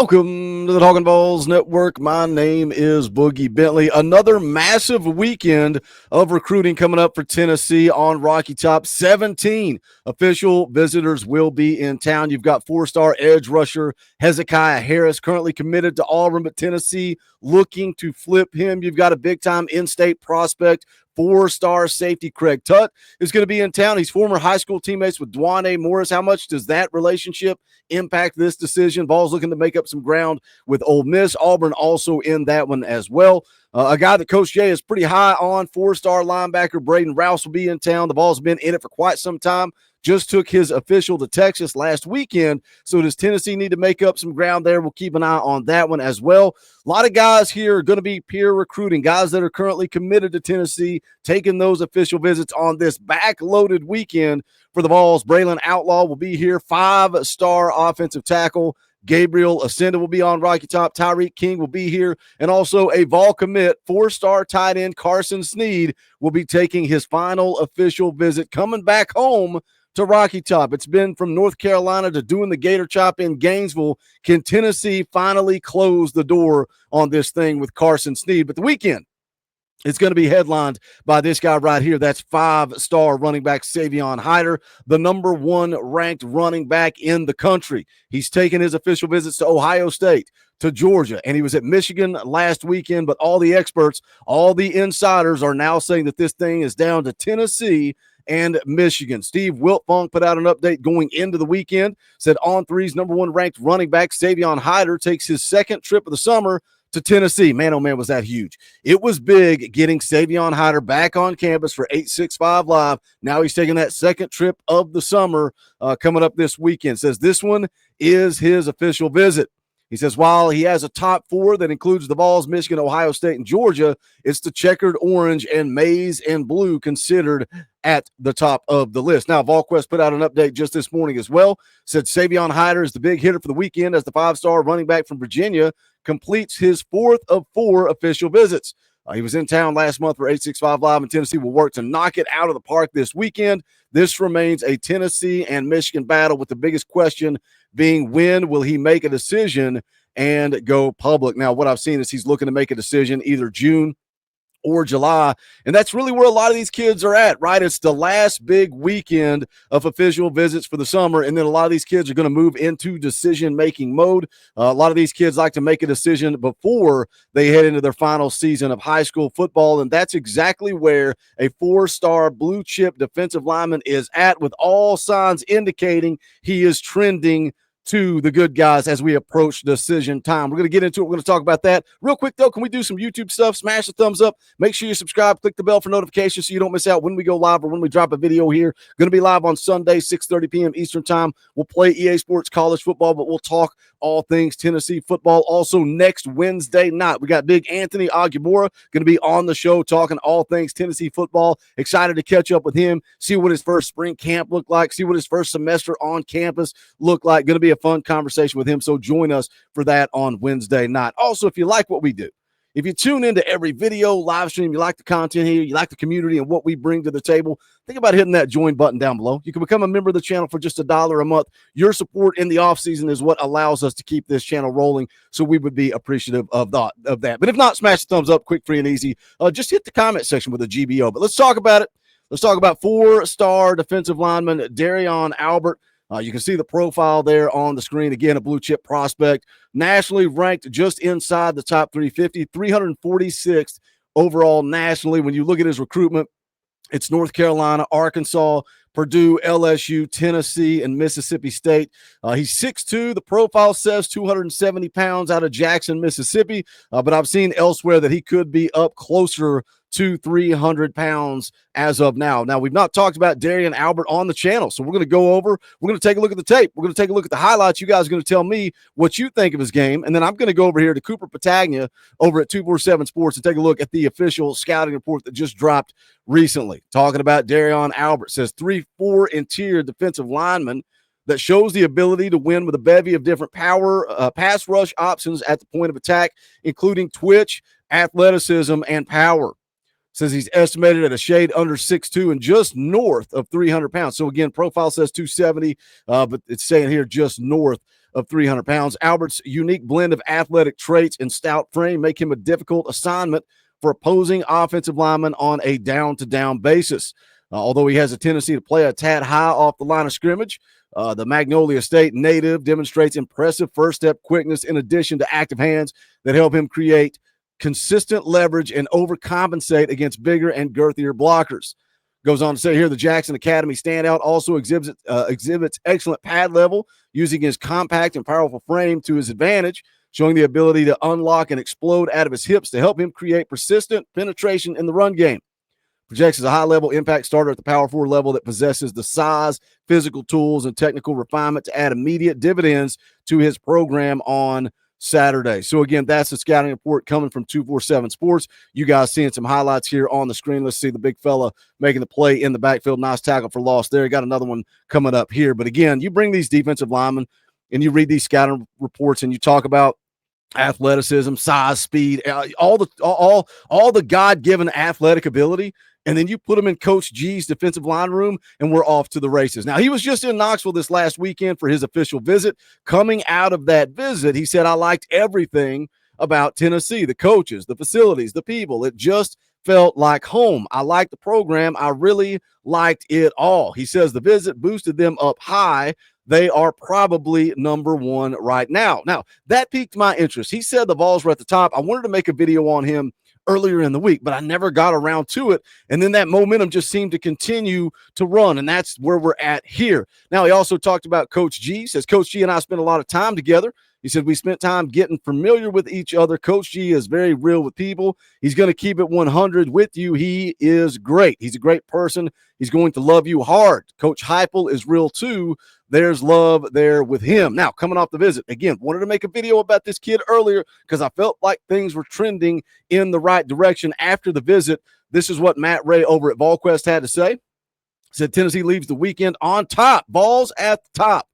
Welcome to the Talkin VAWLS Network. My name is Boogie Bentley. Another massive weekend of recruiting coming up for Tennessee on Rocky Top. 17 official visitors will be in town. You've got four-star edge rusher Hezekiah Harris, currently committed to Auburn, but Tennessee looking to flip him. You've got a big-time in-state prospect, four-star safety Craig Tutt is going to be in town. He's former high school teammates with Dwane Morris. How much does that relationship impact this decision? Vols looking to make up some ground with Ole Miss. Auburn also in that one as well. A guy that Coach Jay is pretty high on, four-star linebacker Braden Rouse will be in town. The Vols have been in it for quite some time. Just took his official to Texas last weekend. So does Tennessee need to make up some ground there? We'll keep an eye on that one as well. A lot of guys here are going to be peer recruiting, guys that are currently committed to Tennessee, taking those official visits on this backloaded weekend for the Vols. Braylon Outlaw will be here, five-star offensive tackle. Gabriel Ascenda will be on Rocky Top. Tyreek King will be here. And also a Vol commit, four-star tight end Carson Sneed will be taking his final official visit, coming back home to Rocky Top. It's been from North Carolina to doing the Gator Chop in Gainesville. Can Tennessee finally close the door on this thing with Carson Sneed? But the weekend, it's going to be headlined by this guy right here. That's five-star running back Savion Hyder, the number one ranked running back in the country. He's taken his official visits to Ohio State, to Georgia, and he was at Michigan last weekend, but all the experts, all the insiders are now saying that this thing is down to Tennessee and Michigan. Steve Wiltfong put out an update going into the weekend, said On3's number one ranked running back Savion Hyder takes his second trip of the summer to Tennessee. Man, oh man, was that huge. It was big getting Savion Hyder back on campus for 865 Live. Now he's taking that second trip of the summer coming up this weekend. Says this one is his official visit. He says while he has a top four that includes the Vols, Michigan, Ohio State, and Georgia, it's the checkered orange and maize and blue considered at the top of the list. Now, VolQuest put out an update just this morning as well. Said Savion Hyder is the big hitter for the weekend as the five-star running back from Virginia completes his fourth of four official visits. He was in town last month for 865 Live, and Tennessee will work to knock it out of the park this weekend. This remains a Tennessee and Michigan battle, with the biggest question being when will he make a decision and go public. Now, what I've seen is he's looking to make a decision either June or July, and that's really where a lot of these kids are at, right? It's the last big weekend of official visits for the summer, and then a lot of these kids are going to move into decision-making mode. A lot of these kids like to make a decision before they head into their final season of high school football, and that's exactly where a four-star blue-chip defensive lineman is at, with all signs indicating he is trending to the good guys as we approach decision time. We're going to get into it. We're going to talk about that. Real quick, though, can we do some YouTube stuff? Smash the thumbs up. Make sure you subscribe. Click the bell for notifications so you don't miss out when we go live or when we drop a video here. Going to be live on Sunday, 6:30 p.m. Eastern time. We'll play EA Sports College Football, but we'll talk all things Tennessee football. Also, next Wednesday night, we got big Anthony Aguimora going to be on the show talking all things Tennessee football. Excited to catch up with him, see what his first spring camp looked like, see what his first semester on campus looked like. Going to be a fun conversation with him, so join us for that on Wednesday night. Also, if you like what we do, if you tune into every video, live stream, you like the content here, you like the community and what we bring to the table, think about hitting that join button down below. You can become a member of the channel for just $1 a month. Your support in the off season is what allows us to keep this channel rolling, so we would be appreciative of that. But if not, smash the thumbs up, quick, free, and easy. Just hit the comment section with a GBO. But let's talk about it. Let's talk about four-star defensive lineman Darion Albert. You can see the profile there on the screen. Again, a blue-chip prospect, nationally ranked just inside the top 350, 346th overall nationally. When you look at his recruitment, it's North Carolina, Arkansas, Purdue, LSU, Tennessee, and Mississippi State. He's 6'2". The profile says 270 pounds out of Jackson, Mississippi, but I've seen elsewhere that he could be up closer to 300 pounds as of now. Now, we've not talked about Darion Albert on the channel, so we're going to go over. We're going to take a look at the tape. We're going to take a look at the highlights. You guys are going to tell me what you think of his game, and then I'm going to go over here to Cooper Patagna over at 247 Sports and take a look at the official scouting report that just dropped recently. Talking about Darion Albert, says 3'4" interior defensive lineman that shows the ability to win with a bevy of different power, pass rush options at the point of attack, including twitch, athleticism, and power. Says he's estimated at a shade under 6'2" and just north of 300 pounds. So, again, profile says 270, but it's saying here just north of 300 pounds. Albert's unique blend of athletic traits and stout frame make him a difficult assignment for opposing offensive linemen on a down-to-down basis. Although he has a tendency to play a tad high off the line of scrimmage, the Magnolia State native demonstrates impressive first-step quickness in addition to active hands that help him create consistent leverage and overcompensate against bigger and girthier blockers. Goes on to say here, the Jackson Academy standout also exhibits excellent pad level, using his compact and powerful frame to his advantage, showing the ability to unlock and explode out of his hips to help him create persistent penetration in the run game. Projects as a high-level impact starter at the power forward level that possesses the size, physical tools, and technical refinement to add immediate dividends to his program on Saturday. So, again, that's the scouting report coming from 247 Sports. You guys seeing some highlights here on the screen. Let's see the big fella making the play in the backfield. Nice tackle for loss there. Got another one coming up here. But, again, you bring these defensive linemen and you read these scouting reports and you talk about athleticism, size, speed, all the God-given athletic ability, and then you put him in Coach G's defensive line room, and we're off to the races. Now, he was just in Knoxville this last weekend for his official visit. Coming out of that visit, he said, I liked everything about Tennessee, the coaches, the facilities, the people. It just felt like home. I liked the program. I really liked it all. He says the visit boosted them up high. They are probably number one right now. Now, that piqued my interest. He said the Vols were at the top. I wanted to make a video on him earlier in the week, but I never got around to it. And then that momentum just seemed to continue to run, and that's where we're at here. Now, he also talked about Coach G. He says Coach G and I spent a lot of time together. He said we spent time getting familiar with each other. Coach G is very real with people. He's going to keep it 100 with you. He is great. He's a great person. He's going to love you hard. Coach Heupel is real too. There's love there with him. Now, coming off the visit, again, wanted to make a video about this kid earlier because I felt like things were trending in the right direction after the visit. This is what Matt Ray over at VolQuest had to say. He said Tennessee leaves the weekend on top. Vols at the top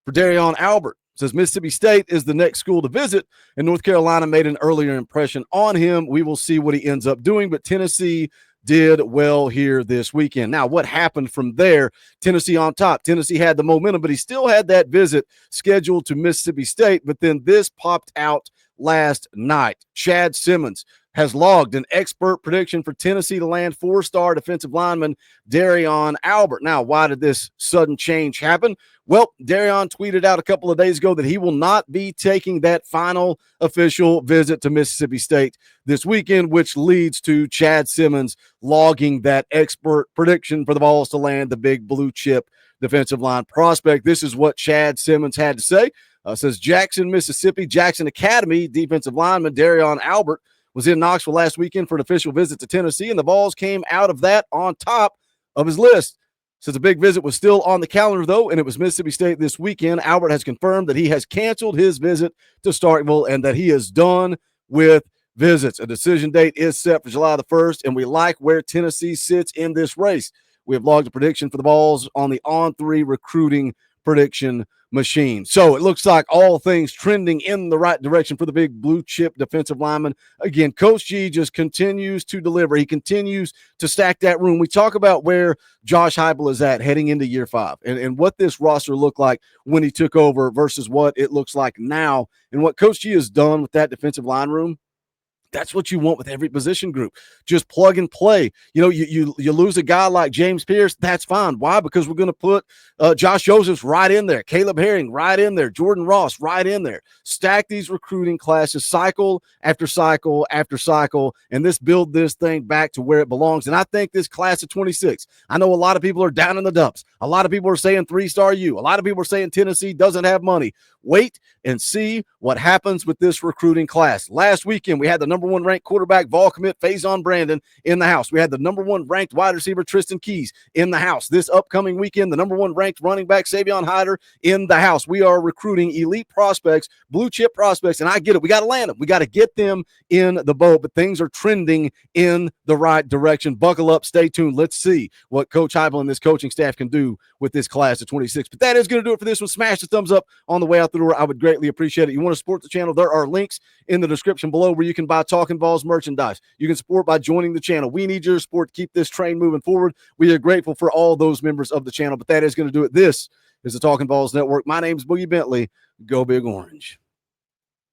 for Darion Albert. Says Mississippi State is the next school to visit, and North Carolina made an earlier impression on him. We will see what he ends up doing, but Tennessee did well here this weekend. Now, what happened from there? Tennessee on top. Tennessee had the momentum, but he still had that visit scheduled to Mississippi State, but then this popped out last night. Chad Simmons has logged an expert prediction for Tennessee to land four-star defensive lineman Darion Albert. Now, why did this sudden change happen? Well, Darion tweeted out a couple of days ago that he will not be taking that final official visit to Mississippi State this weekend, which leads to Chad Simmons logging that expert prediction for the Vols to land the big blue chip defensive line prospect. This is what Chad Simmons had to say. Says Jackson, Mississippi, Jackson Academy defensive lineman Darion Albert was in Knoxville last weekend for an official visit to Tennessee, and the Vols came out of that on top of his list. Says a big visit was still on the calendar, though, and it was Mississippi State this weekend. Albert has confirmed that he has canceled his visit to Starkville and that he is done with visits. A decision date is set for July the 1st, and we like where Tennessee sits in this race. We have logged a prediction for the Vols on the On3 recruiting prediction machine. So it looks like all things trending in the right direction for the big blue chip defensive lineman. Again, Coach G just continues to deliver. He continues to stack that room. We talk about where Josh Heupel is at heading into year 5 and what this roster looked like when he took over versus what it looks like now, and what Coach G has done with that defensive line room. That's what you want with every position group. Just plug and play. You know, you lose a guy like James Pierce, that's fine. Why? Because we're going to put Josh Josephs right in there, Caleb Herring right in there, Jordan Ross right in there. Stack these recruiting classes cycle after cycle after cycle, and build this thing back to where it belongs. And I think this class of 26, I know a lot of people are down in the dumps. A lot of people are saying 3-star U. A lot of people are saying Tennessee doesn't have money. Wait and see what happens with this recruiting class. Last weekend, we had the number 1 ranked quarterback Vol commit Faison Brandon in the house. We had the number 1 ranked wide receiver Tristan Keys in the house. This upcoming weekend, the number 1 ranked running back Savion Hyder in the house. We are recruiting elite prospects, blue chip prospects, and I get it. We got to land them. We got to get them in the boat, but things are trending in the right direction. Buckle up, stay tuned. Let's see what Coach Heupel and this coaching staff can do with this class of 26. But that is going to do it for this one. Smash the thumbs up on the way out the door. I would greatly appreciate it. You want to support the channel, there are links in the description below where you can buy Talkin VAWLS merchandise. You can support by joining the channel. We need your support to keep this train moving forward. We are grateful for all those members of the channel, but that is going to do it. This is the Talkin VAWLS Network. My name's Boogie Bentley. Go Big Orange.